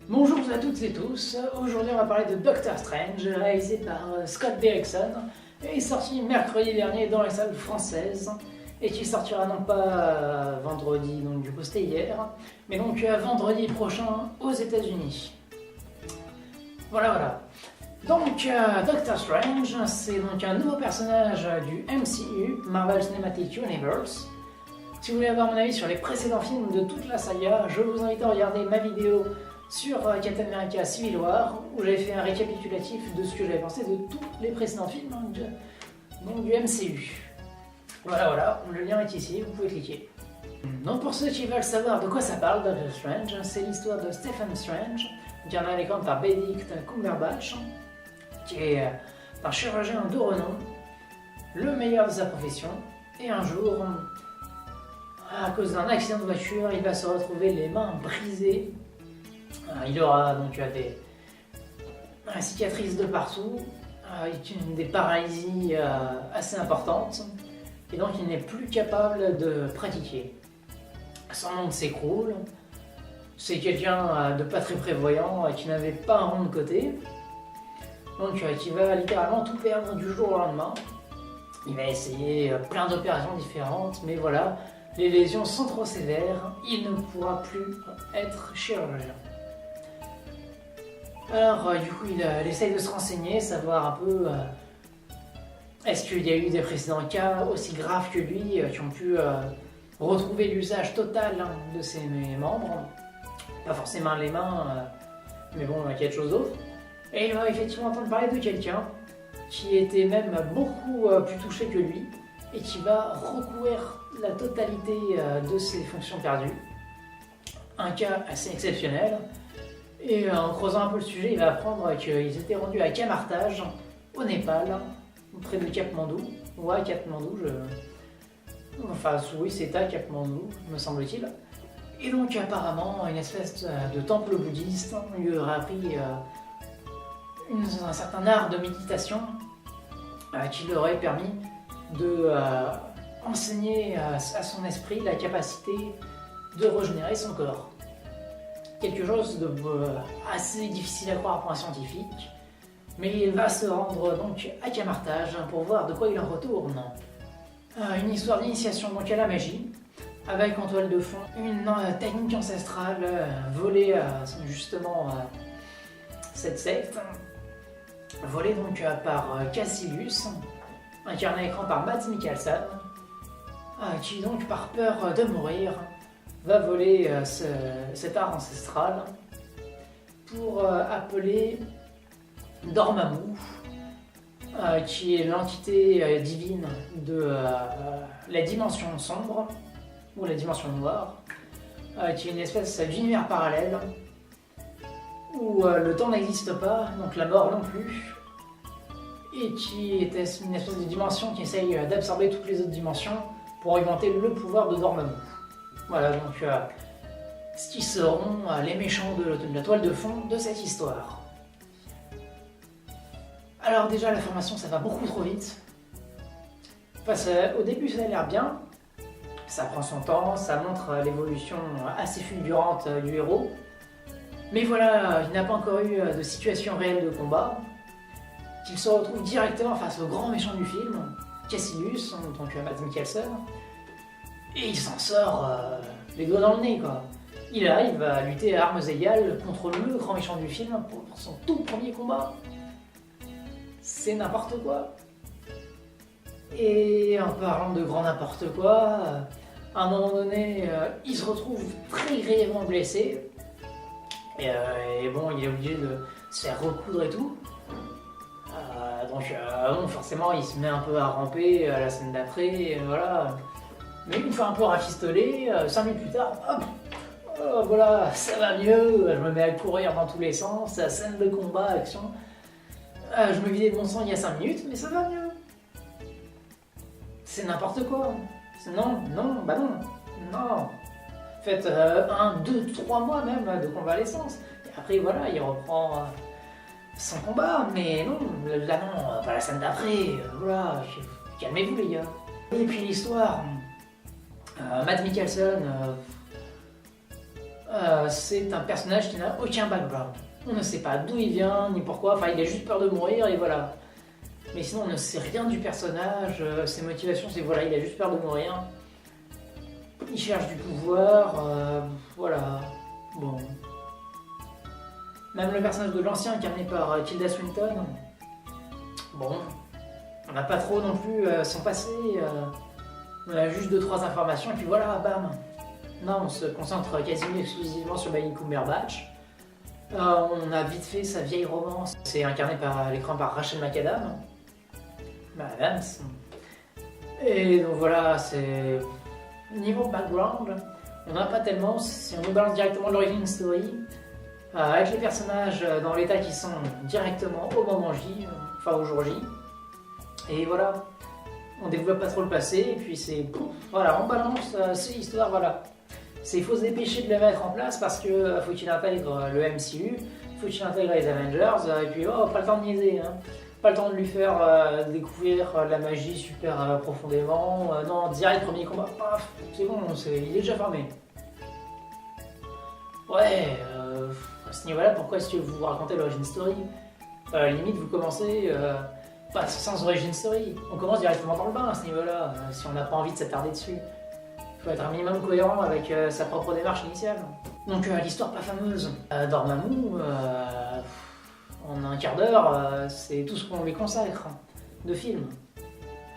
Bonjour à toutes et tous, aujourd'hui on va parler de Doctor Strange, réalisé par Scott Derrickson, et sorti mercredi dernier dans les salles françaises, et qui sortira non pas vendredi, donc du coup c'était hier, mais donc vendredi prochain aux États-Unis. Voilà. Donc Doctor Strange, c'est donc un nouveau personnage du MCU, Marvel Cinematic Universe. Si vous voulez avoir mon avis sur les précédents films de toute la saga, je vous invite à regarder ma vidéo sur Captain America Civil War, où j'avais fait un récapitulatif de ce que j'avais pensé de tous les précédents films donc du MCU. Voilà, le lien est ici, vous pouvez cliquer. Donc pour ceux qui veulent savoir de quoi ça parle, Doctor Strange, c'est l'histoire de Stephen Strange, qui en a l'écran par Benedict Cumberbatch, qui est un chirurgien de renom, le meilleur de sa profession, et un jour, à cause d'un accident de voiture, il va se retrouver les mains brisées. Il aura donc des cicatrices de partout, des paralysies assez importantes, et donc il n'est plus capable de pratiquer. Son monde s'écroule, c'est quelqu'un de pas très prévoyant, qui n'avait pas un rond de côté, donc qui va littéralement tout perdre du jour au lendemain. Il va essayer plein d'opérations différentes, mais voilà, les lésions sont trop sévères, il ne pourra plus être chirurgien. Alors du coup il essaye de se renseigner, savoir un peu est-ce qu'il y a eu des précédents cas aussi graves que lui qui ont pu retrouver l'usage total de ses membres, pas forcément les mains, mais bon il y a quelque chose d'autre. Et il va effectivement entendre parler de quelqu'un qui était même beaucoup plus touché que lui et qui va recouvrir la totalité de ses fonctions perdues. Un cas assez exceptionnel. Et en creusant un peu le sujet, il va apprendre qu'ils étaient rendus à Kamartaj, au Népal, près de Katmandou, ou à Katmandou, enfin oui c'est à Katmandou, me semble-t-il. Et donc apparemment une espèce de temple bouddhiste lui aurait appris un certain art de méditation qui leur aurait permis de enseigner à son esprit la capacité de régénérer son corps. Quelque chose de assez difficile à croire pour un scientifique, mais il va se rendre donc à Kamartaj pour voir de quoi il en retourne. Une histoire d'initiation donc à la magie, avec en toile de fond une technique ancestrale volée justement cette secte, volée donc par Cassilius, incarné à l'écran par Mads Mikkelsen, qui donc par peur de mourir va voler cet art ancestral pour appeler Dormammu, qui est l'entité divine de la dimension sombre, ou la dimension noire, qui est une espèce d'univers parallèle, où le temps n'existe pas, donc la mort non plus, et qui est une espèce de dimension qui essaye d'absorber toutes les autres dimensions pour augmenter le pouvoir de Dormammu. Voilà donc ce qui seront les méchants de la toile de fond de cette histoire. Alors déjà la formation ça va beaucoup trop vite. Au début ça a l'air bien, ça prend son temps, ça montre l'évolution assez fulgurante du héros. Mais voilà, il n'a pas encore eu de situation réelle de combat, qu'il se retrouve directement face au grand méchant du film, Cassilius, donc Mads Mikkelsen. Et il s'en sort les doigts dans le nez quoi. Il arrive à lutter à armes égales contre le grand méchant du film pour son tout premier combat. C'est n'importe quoi. Et en parlant de grand n'importe quoi, à un moment donné, il se retrouve très grièvement blessé. Et bon, il est obligé de se faire recoudre et tout. Donc bon, forcément, il se met un peu à ramper la semaine d'après, voilà. Mais une fois un peu rafistolé, 5 minutes plus tard, hop, voilà, ça va mieux, je me mets à courir dans tous les sens, scène de combat, action. Je me vidais de mon sang il y a 5 minutes, mais ça va mieux. C'est n'importe quoi. Non. Faites 1, 2, 3 mois même de convalescence. Et après, voilà, il reprend son combat, mais non, là non, pas la scène d'après, voilà, calmez-vous les gars. Et puis l'histoire, Mads Mikkelsen, c'est un personnage qui n'a aucun background. On ne sait pas d'où il vient, ni pourquoi, enfin il a juste peur de mourir et voilà. Mais sinon on ne sait rien du personnage, ses motivations c'est voilà, il a juste peur de mourir. Il cherche du pouvoir, voilà, bon. Même le personnage de l'ancien incarné par Tilda Swinton, bon, on n'a pas trop non plus son passé, on a juste 2-3 informations et puis voilà, bam. Non, on se concentre quasiment exclusivement sur Benedict Cumberbatch. On a vite fait sa vieille romance, c'est incarné à l'écran par Rachel McAdams. Adams. Et donc voilà, c'est... Niveau background, on n'a pas tellement, si on nous balance directement l'origin story, avec les personnages dans l'état qui sont directement au moment J, enfin au jour J. Et voilà, on développe pas trop le passé, et puis c'est... Voilà, on balance, c'est l'histoire, voilà. Il faut se dépêcher de le mettre en place parce que faut qu'il intègre le MCU, faut qu'il intègre les Avengers, et puis oh, pas le temps de niaiser, hein. Pas le temps de lui faire découvrir la magie super profondément. Non, direct, premier combat, paf, c'est bon, il est déjà fermé. Ouais, à ce niveau-là, pourquoi est-ce que vous racontez l'origin story limite, vous commencez pas sans origin story. On commence directement dans le bain à ce niveau-là, si on n'a pas envie de s'attarder dessus. Il faut être un minimum cohérent avec sa propre démarche initiale. Donc l'histoire pas fameuse. Dormammu, en un quart d'heure, c'est tout ce qu'on lui consacre de film.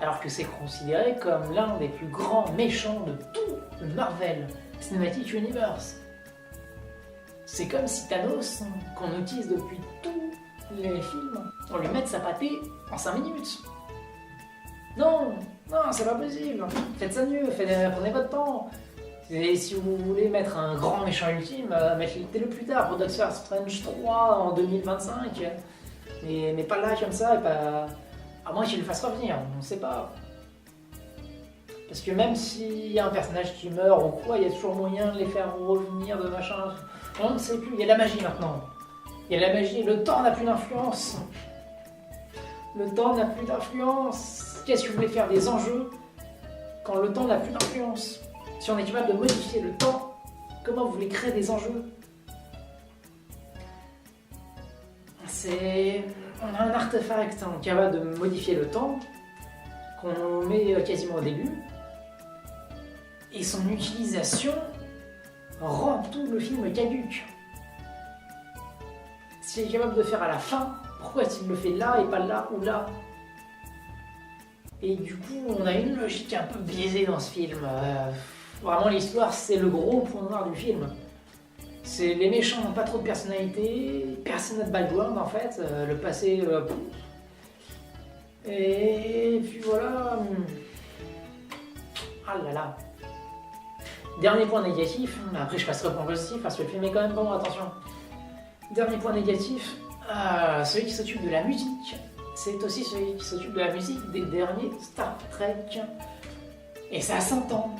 Alors que c'est considéré comme l'un des plus grands méchants de tout le Marvel Cinematic Universe. C'est comme si Thanos, qu'on utilise depuis tous les films, on lui mette sa pâtée en 5 minutes. Non, c'est pas possible. Faites ça mieux, prenez votre temps. Et si vous voulez mettre un grand méchant ultime, mettez-le plus tard pour Doctor Strange 3 en 2025. Mais pas là comme ça, et pas... à moins qu'il le fasse revenir, on ne sait pas. Parce que même s'il y a un personnage qui meurt ou quoi, il y a toujours moyen de les faire revenir de machin. On ne sait plus, il y a de la magie maintenant. Il y a de la magie, le temps n'a plus d'influence. Le temps n'a plus d'influence. Qu'est-ce que vous voulez faire des enjeux quand le temps n'a plus d'influence? Si on est capable de modifier le temps, comment vous voulez créer des enjeux? On a un artefact capable de modifier le temps, qu'on met quasiment au début, et son utilisation rend tout le film caduque. S'il est capable de faire à la fin, pourquoi est-il le fait là et pas là ou là? Et du coup, on a une logique un peu biaisée dans ce film. Vraiment, l'histoire, c'est le gros point noir du film. Les méchants n'ont pas trop de personnalité, personne n'a de background en fait, le passé... Et puis voilà... Ah là là. Dernier point négatif, après je passerai au point positif parce que le film est quand même bon, attention. Dernier point négatif, celui qui s'occupe de la musique, c'est aussi celui qui s'occupe de la musique des derniers Star Trek. Et ça s'entend.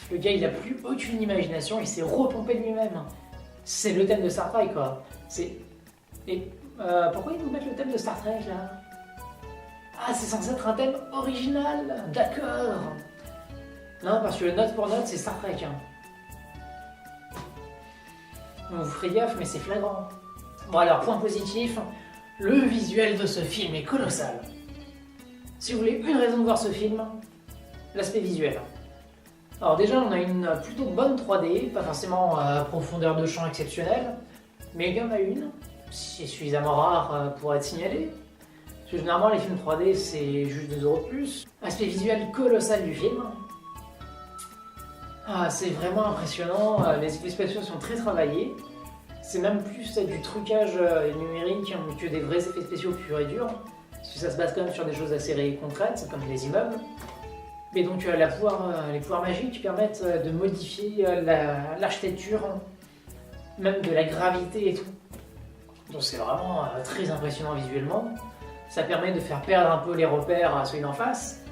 Le gars, il a plus aucune imagination, il s'est repompé lui-même. C'est le thème de Star Trek, quoi. Pourquoi ils nous mettent le thème de Star Trek, là? Ah, c'est censé être un thème original, d'accord. Non, parce que note pour note, c'est Star Trek. On vous ferez gaffe, mais c'est flagrant. Bon alors, point positif, le visuel de ce film est colossal. Si vous voulez une raison de voir ce film, l'aspect visuel. Alors déjà, on a une plutôt bonne 3D, pas forcément profondeur de champ exceptionnelle, mais il y en a une, c'est suffisamment rare pour être signalé. Parce que généralement, les films 3D, c'est juste 2 € de plus. Aspect visuel colossal du film. C'est vraiment impressionnant, les effets spéciaux sont très travaillés. C'est même plus du trucage numérique que des vrais effets spéciaux purs et durs. Parce que ça se base quand même sur des choses assez concrètes, comme les immeubles. Mais donc les pouvoirs magiques permettent de modifier l'architecture, même de la gravité et tout. Donc c'est vraiment très impressionnant visuellement. Ça permet de faire perdre un peu les repères à celui d'en face.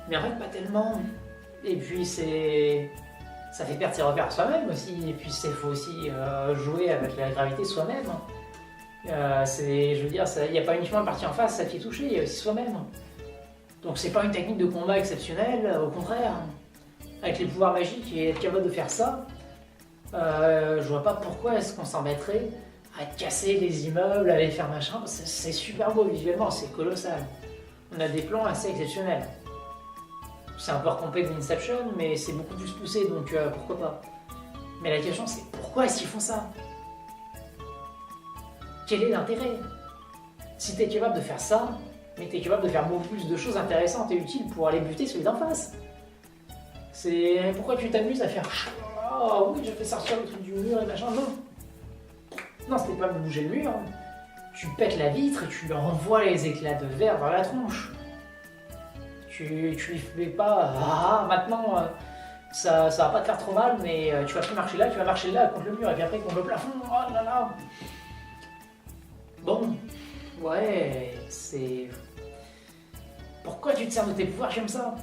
Mais en fait pas tellement. Et puis ça fait perdre ses repères soi-même aussi. Et puis il faut aussi jouer avec la gravité soi-même. Je veux dire, il n'y a pas uniquement la partie en face, ça qui est touché, il y a aussi soi-même. Donc c'est pas une technique de combat exceptionnelle, au contraire. avec les pouvoirs magiques et être capable de faire ça, je vois pas pourquoi est-ce qu'on s'embêterait à casser les immeubles, à les faire machin. C'est super beau visuellement, c'est colossal. On a des plans assez exceptionnels. C'est un peu recompé d'Inception, mais c'est beaucoup plus poussé, donc pourquoi pas. Mais la question c'est pourquoi est-ce qu'ils font ça? Quel est l'intérêt? Si t'es capable de faire ça, mais t'es capable de faire beaucoup plus de choses intéressantes et utiles pour aller buter celui d'en face. C'est pourquoi tu t'amuses à faire oh oui, je fais sortir le truc du mur et machin. Non. Non, c'était pas bouger le mur. Tu pètes la vitre et tu lui renvoies les éclats de verre dans la tronche. Tu lui fais pas maintenant ça va pas te faire trop mal, mais tu vas plus marcher là, tu vas marcher là contre le mur et puis après contre le plafond. Oh là là. Bon, ouais, c'est. Pourquoi tu te sers de tes pouvoirs comme ça?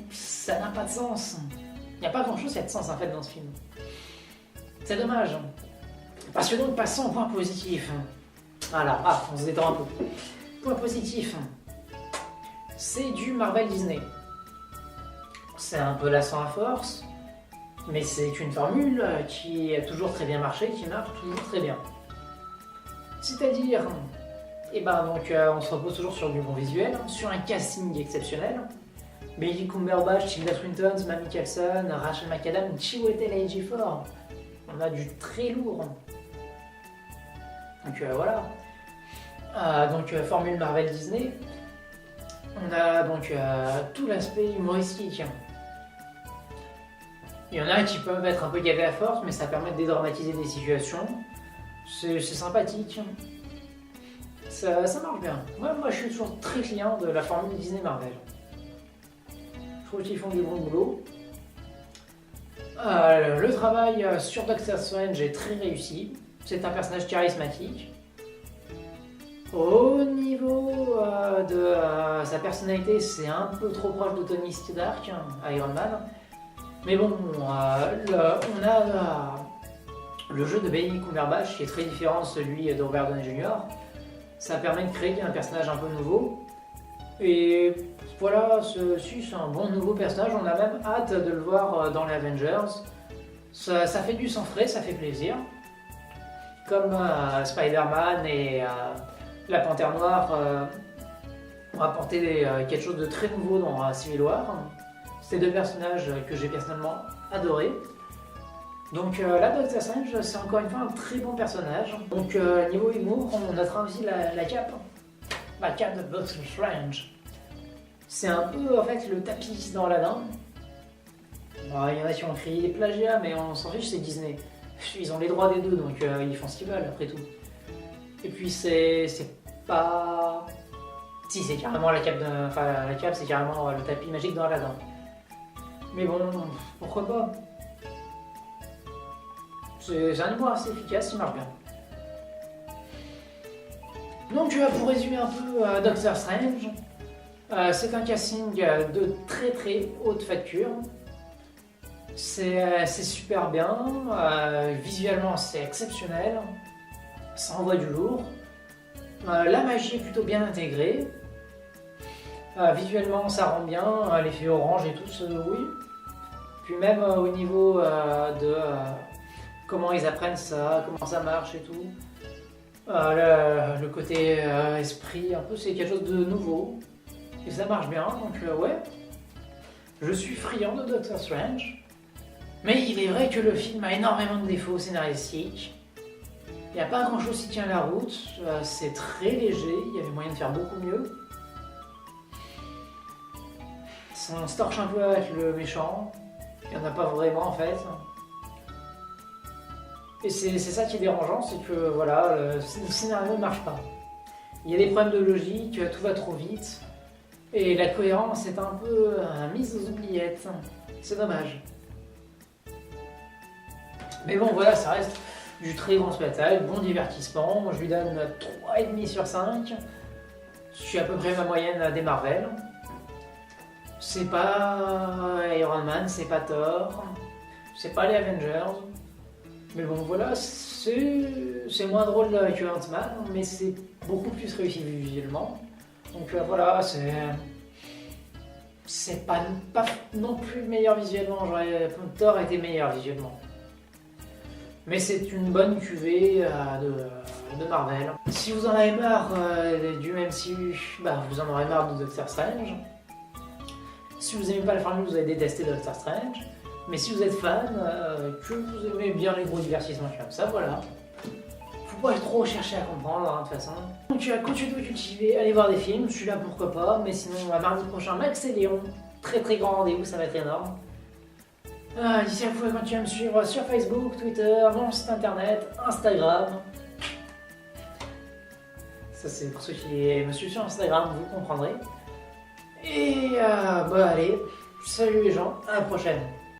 Ça n'a pas de sens. Il n'y a pas grand chose qui a de sens en fait dans ce film. C'est dommage. Parce que donc passons au point positif. Voilà, on se détend un peu. Point positif. C'est du Marvel Disney. C'est un peu lassant à force, mais c'est une formule qui a toujours très bien marché, qui marche toujours très bien. C'est-à-dire, on se repose toujours sur du bon visuel, sur un casting exceptionnel. Benedict Cumberbatch, Tilda Swinton, Matt Mikkelsen, Rachel McAdams, Chiwetel Ejiofor. On a du très lourd. Donc voilà. Formule Marvel Disney. On a tout l'aspect humoristique. Il y en a qui peuvent être un peu gavés à force, mais ça permet de dédramatiser des situations. C'est sympathique. Ça marche bien. Moi, je suis toujours très client de la formule Disney Marvel. Je trouve qu'ils font du bon boulot. Le travail sur Doctor Strange est très réussi. C'est un personnage charismatique. Au niveau de sa personnalité, c'est un peu trop proche de Tony Stark, Iron Man. Mais bon, on a le jeu de Benedict Cumberbatch qui est très différent de celui de Robert Downey Jr. Ça permet de créer un personnage un peu nouveau. Et voilà, c'est un bon nouveau personnage. On a même hâte de le voir dans les Avengers. Ça fait du sang frais, ça fait plaisir. Comme Spider-Man et la Panthère Noire ont apporté quelque chose de très nouveau dans Civil War. C'est deux personnages que j'ai personnellement adorés. Donc là, Doctor Strange, c'est encore une fois un très bon personnage. Donc niveau humour, on notera aussi la cape. La cape de Doctor Strange. C'est un peu en fait le tapis dans Aladdin. Bon, il y en a qui ont crié plagiat, mais on s'en fiche, c'est Disney. Ils ont les droits des deux, donc ils font ce qu'ils veulent après tout. Et puis c'est pas... Si, c'est carrément la cape, la cape c'est carrément le tapis magique dans Aladdin. Mais bon, pourquoi pas? C'est un humour assez efficace, il marche bien. Donc pour résumer un peu Doctor Strange, c'est un casting de très très haute facture. C'est super bien, visuellement c'est exceptionnel, ça envoie du lourd. La magie est plutôt bien intégrée. Visuellement ça rend bien, l'effet orange et tout, oui. Puis même au niveau de comment ils apprennent ça, comment ça marche et tout. Le côté esprit, un peu, c'est quelque chose de nouveau. Et ça marche bien, donc ouais. Je suis friand de Doctor Strange. Mais il est vrai que le film a énormément de défauts scénaristiques. Il n'y a pas grand chose qui tient la route. C'est très léger, il y avait moyen de faire beaucoup mieux. On se torche un peu avec le méchant. Il n'y en a pas vraiment en fait. Et c'est ça qui est dérangeant, c'est que voilà, le scénario ne marche pas. Il y a des problèmes de logique, tout va trop vite. Et la cohérence est un peu mise aux oubliettes. C'est dommage. Mais bon, voilà, ça reste du très bon spectacle, bon divertissement. Moi, je lui donne 3,5 sur 5. Je suis à peu près ma moyenne des Marvel. C'est pas Iron Man, c'est pas Thor, c'est pas les Avengers. Mais bon, voilà, c'est moins drôle que Ant-Man, mais c'est beaucoup plus réussi visuellement. Donc voilà, c'est pas non plus meilleur visuellement. Thor était meilleur visuellement. Mais c'est une bonne cuvée de Marvel. Si vous en avez marre du MCU, bah vous en aurez marre de Doctor Strange. Si vous n'aimez pas la formule, vous allez détester Doctor Strange. Mais si vous êtes fan, que vous aimez bien les gros divertissements comme ça, voilà. Faut pas trop chercher à comprendre, hein, de toute façon. Donc continuez de cultiver, allez voir des films, je suis là pourquoi pas. Mais sinon, à mardi prochain, Max et Léon. Très très grand rendez-vous, ça va être énorme. D'ici là, vous pouvez continuer à me suivre sur Facebook, Twitter, mon site internet, Instagram. Ça c'est pour ceux qui me suivent sur Instagram, vous comprendrez. Et bah allez, salut les gens, à la prochaine.